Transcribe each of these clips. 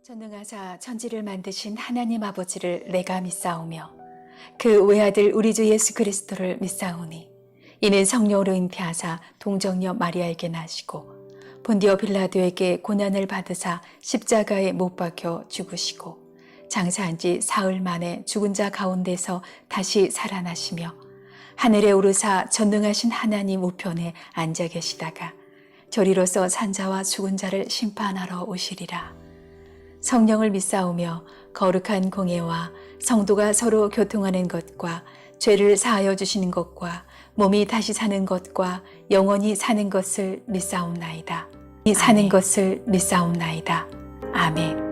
전능하사 천지를 만드신 하나님 아버지를 내가 믿사오며 그 외아들 우리 주 예수 그리스도를 믿사오니 이는 성령으로 잉태하사 동정녀 마리아에게 나시고 본디오 빌라도에게 고난을 받으사 십자가에 못 박혀 죽으시고 장사한 지 사흘 만에 죽은 자 가운데서 다시 살아나시며 하늘에 오르사 전능하신 하나님 우편에 앉아 계시다가 저리로서 산자와 죽은 자를 심판하러 오시리라. 성령을 믿사오며 거룩한 공예와 성도가 서로 교통하는 것과 죄를 사하여 주시는 것과 몸이 다시 사는 것과 영원히 사는 것을 믿사옵나이다. 사는 것을 믿사옵나이다. 아멘.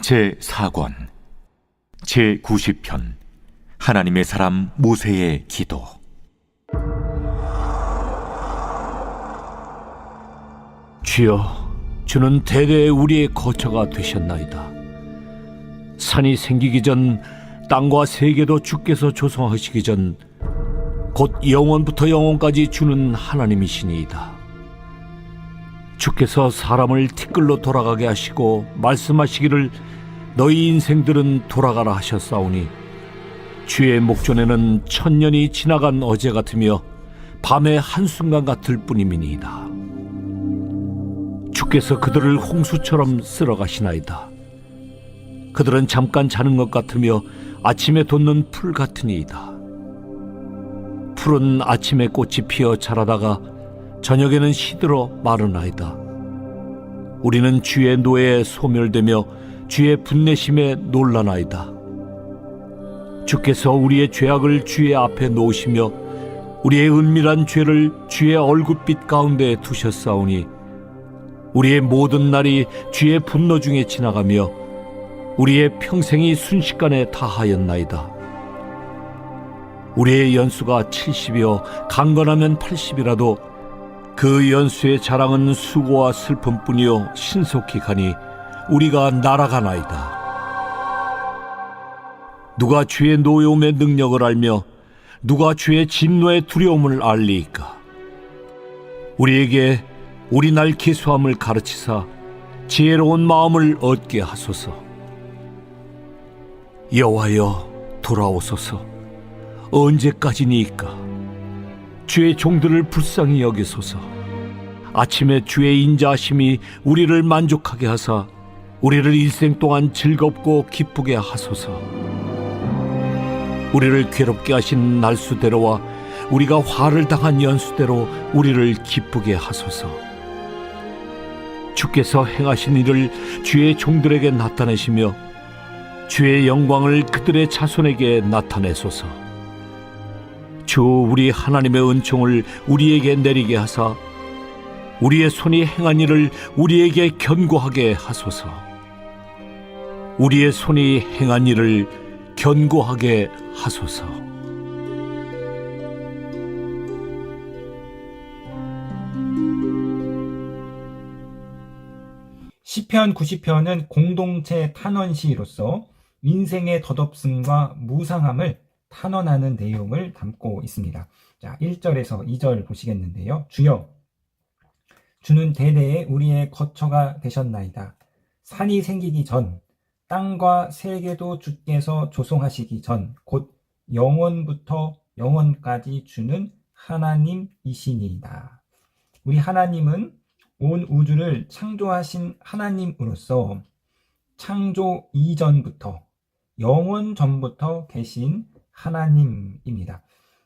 제4권 제90편 하나님의 사람 모세의 기도. 주여, 주는 대대 우리의 거처가 되셨나이다. 산이 생기기 전 땅과 세계도 주께서 조성하시기 전 곧 영원부터 영원까지 주는 하나님이시니이다. 주께서 사람을 티끌로 돌아가게 하시고 말씀하시기를 너희 인생들은 돌아가라 하셨사오니 주의 목전에는 천년이 지나간 어제 같으며 밤의 한순간 같을 뿐임이니이다. 주께서 그들을 홍수처럼 쓸어가시나이다. 그들은 잠깐 자는 것 같으며 아침에 돋는 풀 같으니이다. 풀은 아침에 꽃이 피어 자라다가 저녁에는 시들어 마르나이다. 우리는 주의 노예에 소멸되며 주의 분내심에 놀라나이다. 주께서 우리의 죄악을 주의 앞에 놓으시며 우리의 은밀한 죄를 주의 얼굴빛 가운데 두셨사오니 우리의 모든 날이 주의 분노 중에 지나가며 우리의 평생이 순식간에 다하였나이다. 우리의 연수가 70이요 강건하면 80이라도 그 연수의 자랑은 수고와 슬픔뿐이요 신속히 가니 우리가 날아가나이다. 누가 주의 노여움의 능력을 알며 누가 주의 진노의 두려움을 알리이까? 우리에게 우리 날 기수함을 가르치사 지혜로운 마음을 얻게 하소서. 여호와여 돌아오소서. 언제까지니이까? 주의 종들을 불쌍히 여기소서. 아침에 주의 인자하심이 우리를 만족하게 하사 우리를 일생 동안 즐겁고 기쁘게 하소서. 우리를 괴롭게 하신 날수대로와 우리가 화를 당한 연수대로 우리를 기쁘게 하소서. 주께서 행하신 일을 주의 종들에게 나타내시며 주의 영광을 그들의 자손에게 나타내소서. 주 우리 하나님의 은총을 우리에게 내리게 하사 우리의 손이 행한 일을 우리에게 견고하게 하소서. 우리의 손이 행한 일을 견고하게 하소서. 시편 90편은 공동체 탄원시로서 인생의 덧없음과 무상함을 탄원하는 내용을 담고 있습니다. 자, 1절에서 2절 보시겠는데요. 주여, 주는 대대에 우리의 거처가 되셨나이다. 산이 생기기 전, 땅과 세계도 주께서 조성하시기 전, 곧 영원부터 영원까지 주는 하나님이시니이다. 우리 하나님은 온 우주를 창조하신 하나님으로서 창조 이전부터 영원 전부터 계신 하나님입니다.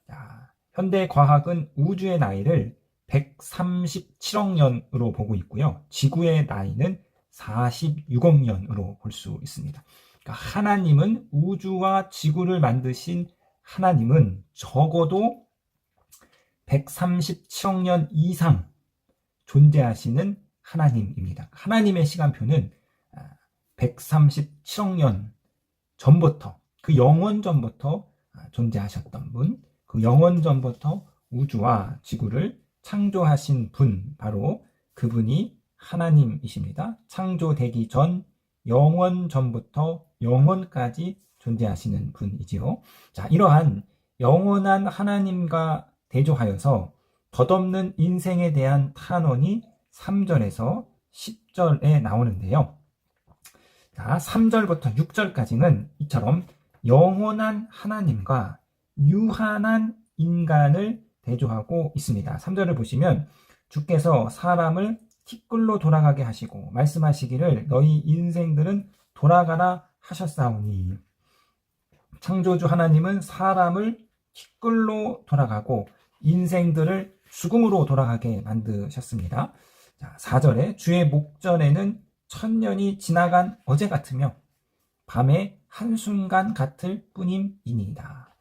자, 현대 과학은 우주의 나이를 137억 년으로 보고 있고요. 지구의 나이는 46억 년으로 볼 수 있습니다. 그러니까 하나님은 우주와 지구를 만드신 하나님은 적어도 137억 년 이상 존재하시는 하나님입니다. 하나님의 시간표는 137억 년 전부터, 그 영원 전부터 존재하셨던 분, 그 영원 전부터 우주와 지구를 창조하신 분, 바로 그분이 하나님이십니다. 창조되기 전 영원 전부터 영원까지 존재하시는 분이지요. 자, 이러한 영원한 하나님과 대조하여서 덧없는 인생에 대한 탄원이 3절에서 10절에 나오는데요. 자, 3절부터 6절까지는 이처럼 영원한 하나님과 유한한 인간을 대조하고 있습니다. 3절을 보시면 주께서 사람을 티끌로 돌아가게 하시고 말씀하시기를 너희 인생들은 돌아가라 하셨사오니, 창조주 하나님은 사람을 티끌로 돌아가고 인생들을 죽음으로 돌아가게 만드셨습니다. 자, 4절에 주의 목전에는 천년이 지나간 어제 같으며 밤에 한순간 같을 뿐임이니이다.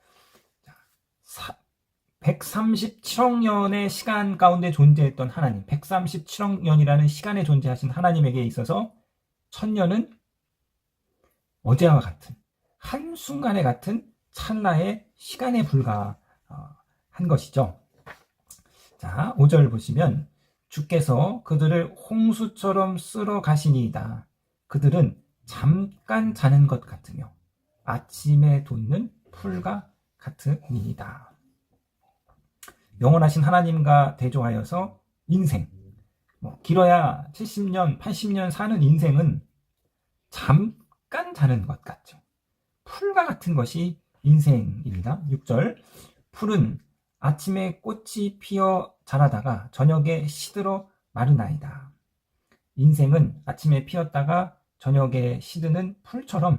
137억 년의 시간 가운데 존재했던 하나님, 137억 년이라는 시간에 존재하신 하나님에게 있어서 천년은 어제와 같은 한순간에 같은 찰나의 시간에 불과한 것이죠. 자, 5절 보시면 주께서 그들을 홍수처럼 쓸어 가시니이다. 그들은 잠깐 자는 것 같으며 아침에 돋는 풀과 같으니이다. 영원하신 하나님과 대조하여서 인생, 길어야 70년, 80년 사는 인생은 잠깐 자는 것 같죠. 풀과 같은 것이 인생입니다. 6절, 풀은 아침에 꽃이 피어 자라다가 저녁에 시들어 마르나이다. 인생은 아침에 피었다가 저녁에 시드는 풀처럼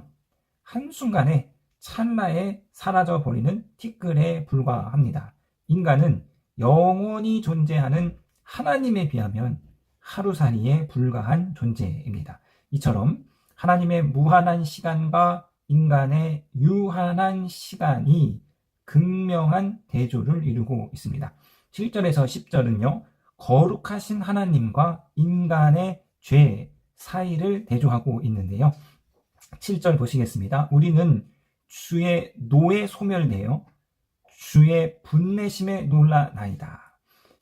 한순간에 찰나에 사라져버리는 티끌에 불과합니다. 인간은 영원히 존재하는 하나님에 비하면 하루살이에 불과한 존재입니다. 이처럼 하나님의 무한한 시간과 인간의 유한한 시간이 극명한 대조를 이루고 있습니다. 7절에서 10절은요, 거룩하신 하나님과 인간의 죄 사이를 대조하고 있는데요. 7절 보시겠습니다. 우리는 주의 노에 소멸되어 주의 분내심에 놀라나이다.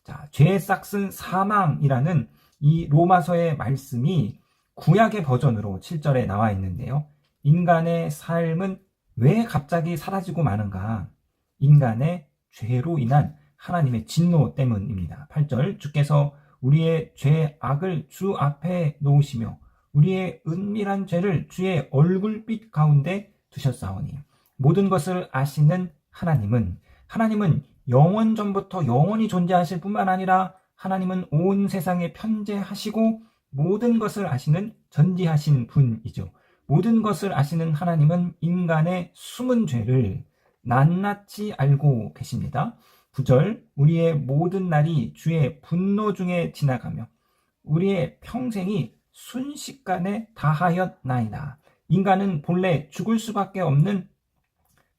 자, 죄의 싹슨 사망이라는 이 로마서의 말씀이 구약의 버전으로 7절에 나와 있는데요. 인간의 삶은 왜 갑자기 사라지고 마는가? 인간의 죄로 인한 하나님의 진노 때문입니다. 8절, 주께서 우리의 죄악을 주 앞에 놓으시며 우리의 은밀한 죄를 주의 얼굴빛 가운데 두셨사오니, 모든 것을 아시는 하나님은 영원 전부터 영원히 존재하실 뿐만 아니라 하나님은 온 세상에 편재하시고 모든 것을 아시는 전지하신 분이죠. 모든 것을 아시는 하나님은 인간의 숨은 죄를 낱낱이 알고 계십니다. 9절, 우리의 모든 날이 주의 분노 중에 지나가며 우리의 평생이 순식간에 다하였나이다. 인간은 본래 죽을 수밖에 없는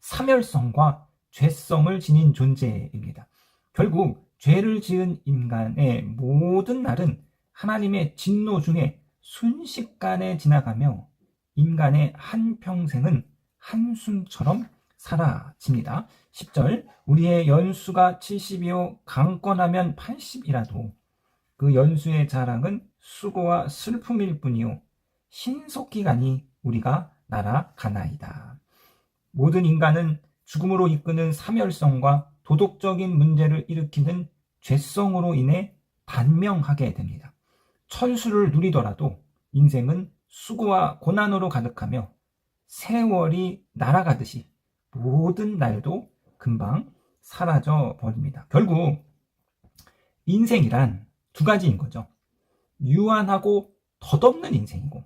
사멸성과 죄성을 지닌 존재입니다. 결국 죄를 지은 인간의 모든 날은 하나님의 진노 중에 순식간에 지나가며 인간의 한평생은 한숨처럼 사라집니다. 10절, 우리의 연수가 70이요 강건하면 80이라도 그 연수의 자랑은 수고와 슬픔일 뿐이요 신속히 가니 우리가 날아가나이다. 모든 인간은 죽음으로 이끄는 사멸성과 도덕적인 문제를 일으키는 죄성으로 인해 단명하게 됩니다. 천수를 누리더라도 인생은 수고와 고난으로 가득하며 세월이 날아가듯이 모든 날도 금방 사라져 버립니다. 결국 인생이란 두 가지인 거죠. 유한하고 덧없는 인생이고,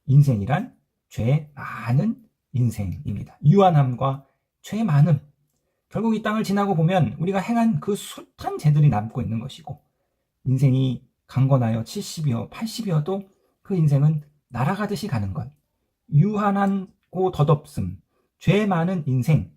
인생이란 죄 많은 인생입니다. 유한함과 죄 많음. 결국 이 땅을 지나고 보면 우리가 행한 그 숱한 죄들이 남고 있는 것이고, 인생이 강건하여 70이여 80이어도 그 인생은 날아가듯이 가는 것. 유한하고 덧없음, 죄 많은 인생,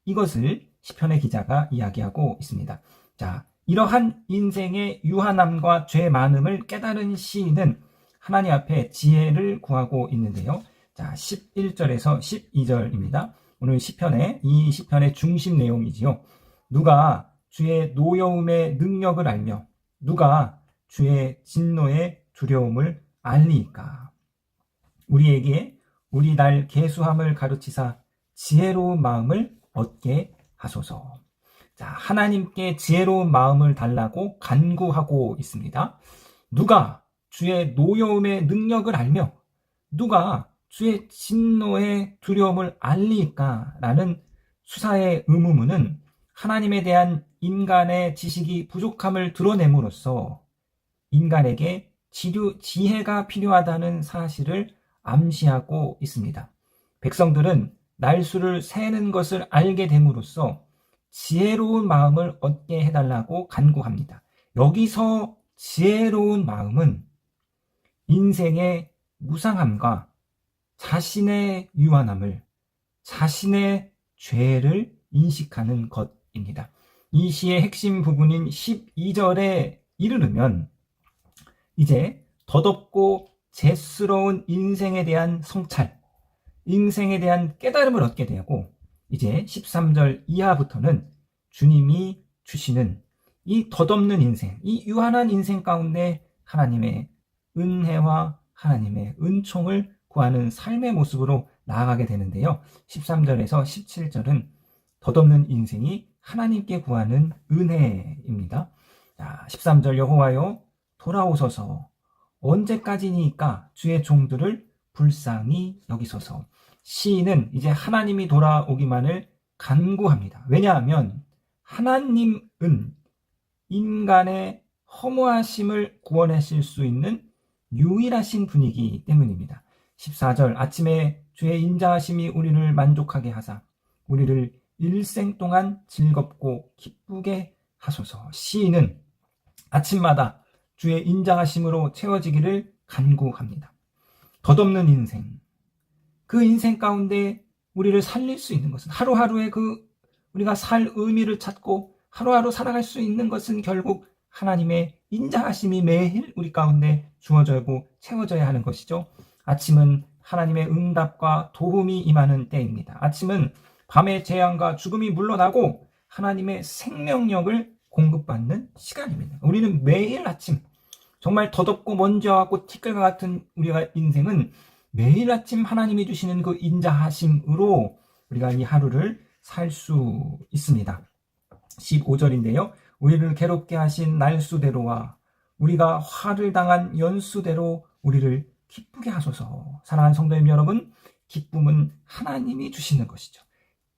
이것을 시편의 기자가 이야기하고 있습니다. 자, 이러한 인생의 유한함과 죄 많음을 깨달은 시인은 하나님 앞에 지혜를 구하고 있는데요. 자, 11절에서 12절입니다. 오늘 이 시편의 중심 내용이지요. 누가 주의 노여움의 능력을 알며 누가 주의 진노의 두려움을 알리까? 우리에게 우리 날 계수함을 가르치사 지혜로운 마음을 얻게 하소서. 자, 하나님께 지혜로운 마음을 달라고 간구하고 있습니다. 누가 주의 노여움의 능력을 알며 누가 주의 진노의 두려움을 알리까라는 수사의 의문은 하나님에 대한 인간의 지식이 부족함을 드러냄으로써 인간에게 지혜가 필요하다는 사실을 암시하고 있습니다. 백성들은 날수를 세는 것을 알게 됨으로써 지혜로운 마음을 얻게 해달라고 간구합니다. 여기서 지혜로운 마음은 인생의 무상함과 자신의 유한함을, 자신의 죄를 인식하는 것입니다. 이 시의 핵심 부분인 12절에 이르르면 이제 덧없고 죄스러운 인생에 대한 성찰, 인생에 대한 깨달음을 얻게 되고, 이제 13절 이하부터는 주님이 주시는 이 덧없는 인생, 이 유한한 인생 가운데 하나님의 은혜와 하나님의 은총을 구하는 삶의 모습으로 나아가게 되는데요. 13절에서 17절은 덧없는 인생이 하나님께 구하는 은혜입니다. 자, 13절 여호와여 돌아오소서, 언제까지니까 주의 종들을 불쌍히 여기소서. 시인은 이제 하나님이 돌아오기만을 간구합니다. 왜냐하면 하나님은 인간의 허무하심을 구원하실 수 있는 유일하신 분이기 때문입니다. 14절 아침에 주의 인자하심이 우리를 만족하게 하사 우리를 일생 동안 즐겁고 기쁘게 하소서. 시인은 아침마다 주의 인자하심으로 채워지기를 간구합니다. 덧없는 인생, 그 인생 가운데 우리를 살릴 수 있는 것은 하루하루의 우리가 살 의미를 찾고 하루하루 살아갈 수 있는 것은 결국 하나님의 인자하심이 매일 우리 가운데 주어져고 채워져야 하는 것이죠. 아침은 하나님의 응답과 도움이 임하는 때입니다. 아침은 밤의 재앙과 죽음이 물러나고 하나님의 생명력을 공급받는 시간입니다. 우리는 매일 아침, 정말 더덥고 먼지와 티끌과 같은 우리가 인생은 매일 아침 하나님이 주시는 그 인자하심으로 우리가 이 하루를 살 수 있습니다. 15절인데요. 우리를 괴롭게 하신 날수대로와 우리가 화를 당한 연수대로 우리를 기쁘게 하소서. 사랑하는 성도님 여러분, 기쁨은 하나님이 주시는 것이죠.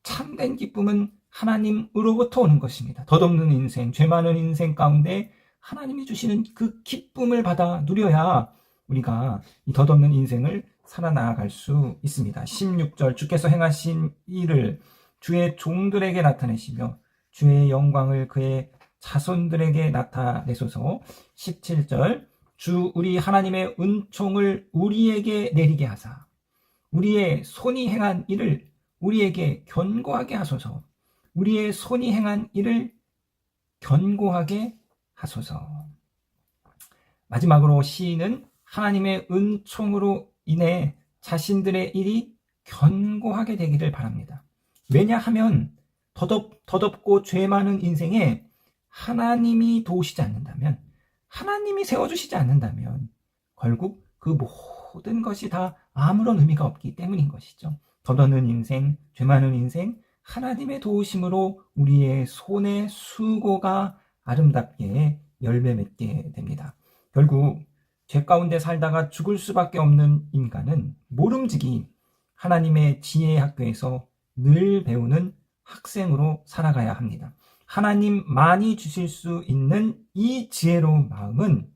참된 기쁨은 하나님으로부터 오는 것입니다. 덧없는 인생, 죄 많은 인생 가운데 하나님이 주시는 그 기쁨을 받아 누려야 우리가 이 덧없는 인생을 살아나갈 수 있습니다. 16절 주께서 행하신 일을 주의 종들에게 나타내시며 주의 영광을 그의 자손들에게 나타내소서. 17절 주 우리 하나님의 은총을 우리에게 내리게 하사 우리의 손이 행한 일을 우리에게 견고하게 하소서. 우리의 손이 행한 일을 견고하게 하소서. 마지막으로 시인은 하나님의 은총으로 인해 자신들의 일이 견고하게 되기를 바랍니다. 왜냐하면 더덥고 죄 많은 인생에 하나님이 도우시지 않는다면, 하나님이 세워주시지 않는다면 결국 그 모든 것이 다 아무런 의미가 없기 때문인 것이죠. 덧없는 인생, 죄 많은 인생, 하나님의 도우심으로 우리의 손의 수고가 아름답게 열매 맺게 됩니다. 결국 죄 가운데 살다가 죽을 수밖에 없는 인간은 모름지기 하나님의 지혜의 학교에서 늘 배우는 학생으로 살아가야 합니다. 하나님만이 주실 수 있는 이 지혜로운 마음은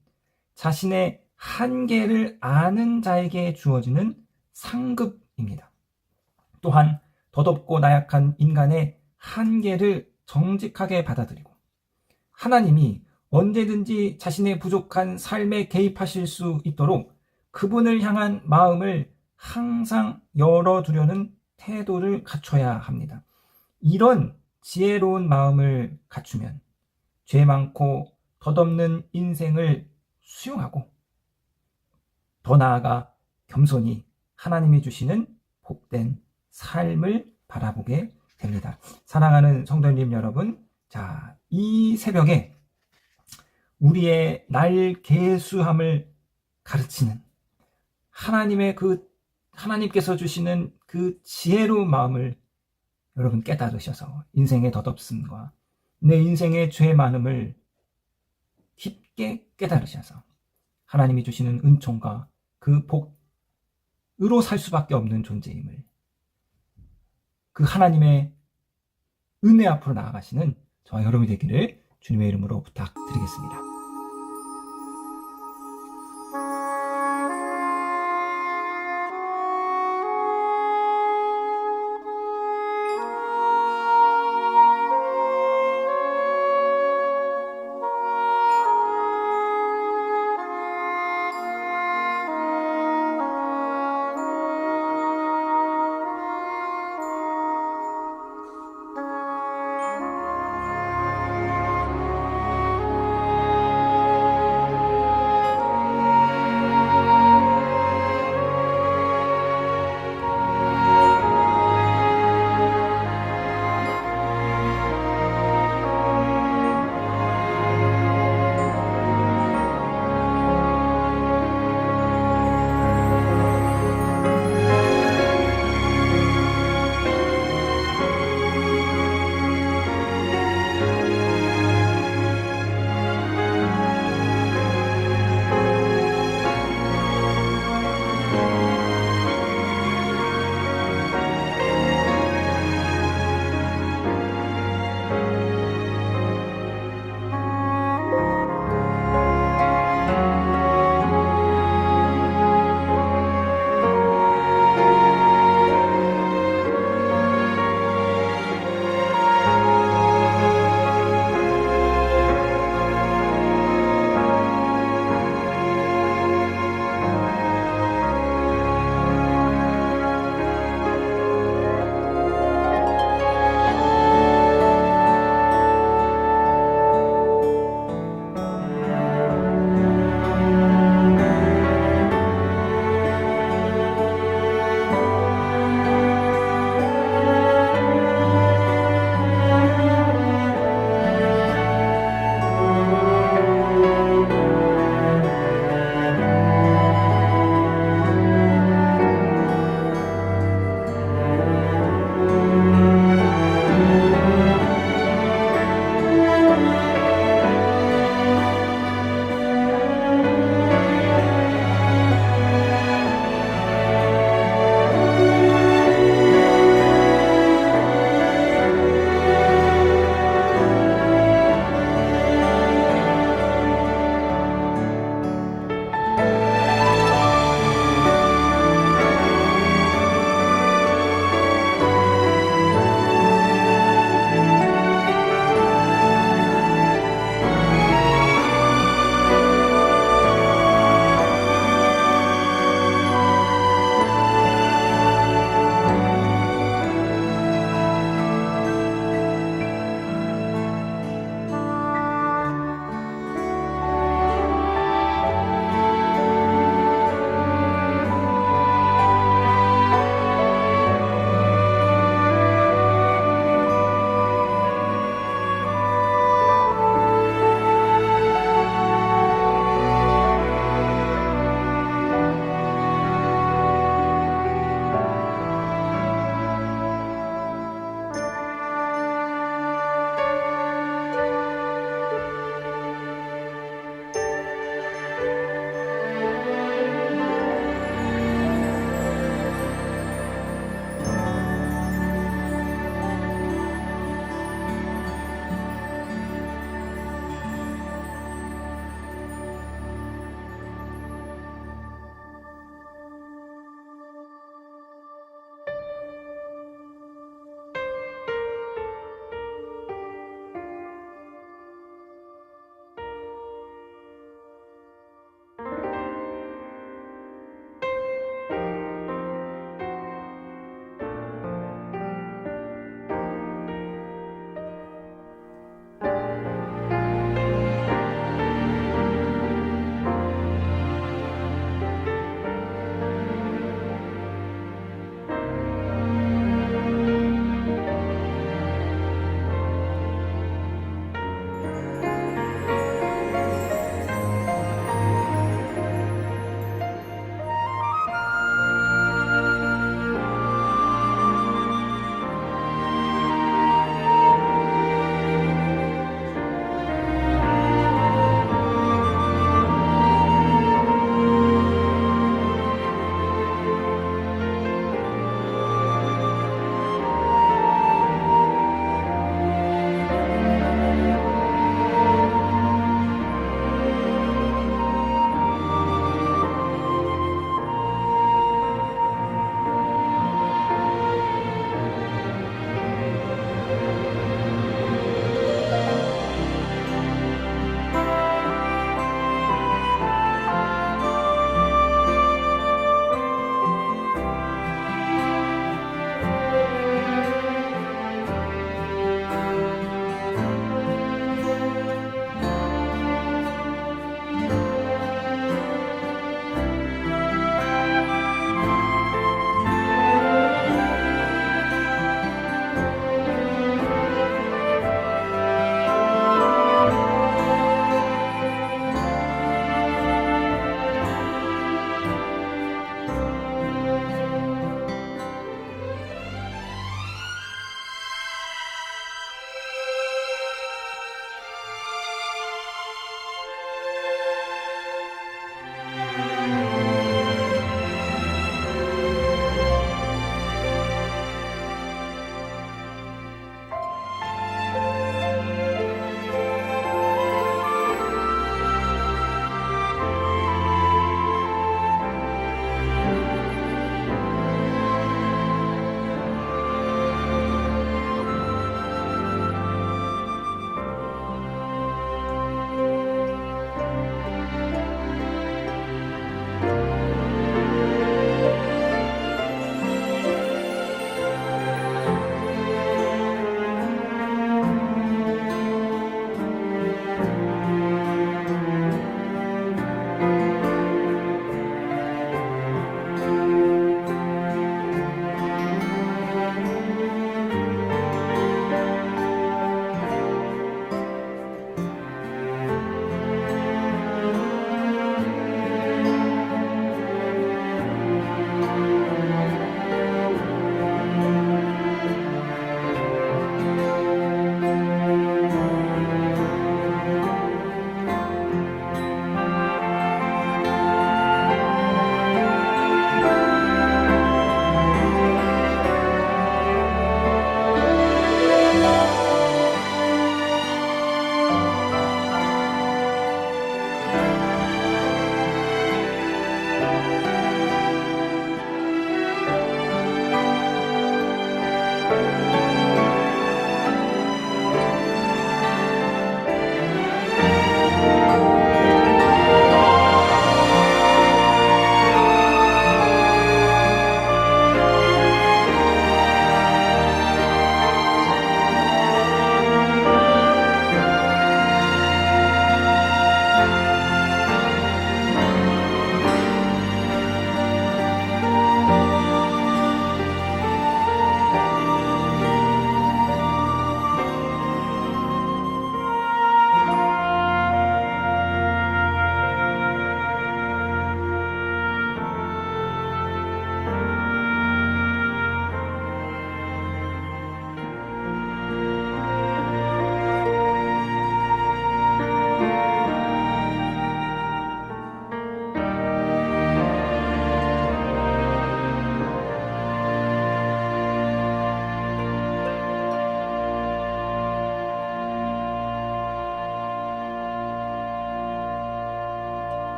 자신의 한계를 아는 자에게 주어지는 상급입니다. 또한 덧없고 나약한 인간의 한계를 정직하게 받아들이고 하나님이 언제든지 자신의 부족한 삶에 개입하실 수 있도록 그분을 향한 마음을 항상 열어두려는 태도를 갖춰야 합니다. 이런 지혜로운 마음을 갖추면 죄 많고 덧없는 인생을 수용하고 더 나아가 겸손히 하나님이 주시는 복된 삶을 바라보게 됩니다. 사랑하는 성도님 여러분, 자, 이 새벽에 우리의 날개수함을 가르치는 하나님께서 주시는 그 지혜로운 마음을 여러분 깨달으셔서 인생의 덧없음과 내 인생의 죄 많음을 깊게 깨달으셔서 하나님이 주시는 은총과 그 복으로 살 수밖에 없는 존재임을 그 하나님의 은혜 앞으로 나아가시는 저와 여러분이 되기를 주님의 이름으로 부탁드리겠습니다.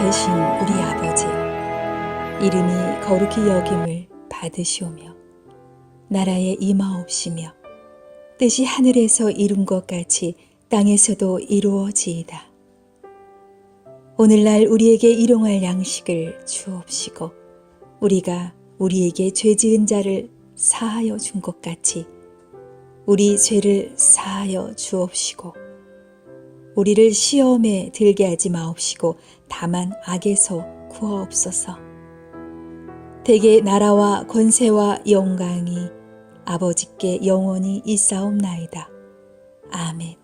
계신 우리 아버지여, 이름이 거룩히 여김을 받으시오며 나라에 임하옵시며 뜻이 하늘에서 이룬 것 같이 땅에서도 이루어지이다. 오늘날 우리에게 일용할 양식을 주옵시고 우리가 우리에게 죄 지은 자를 사하여 준 것 같이 우리 죄를 사하여 주옵시고 우리를 시험에 들게 하지 마옵시고 다만 악에서 구하옵소서. 대개 나라와 권세와 영광이 아버지께 영원히 있사옵나이다. 아멘.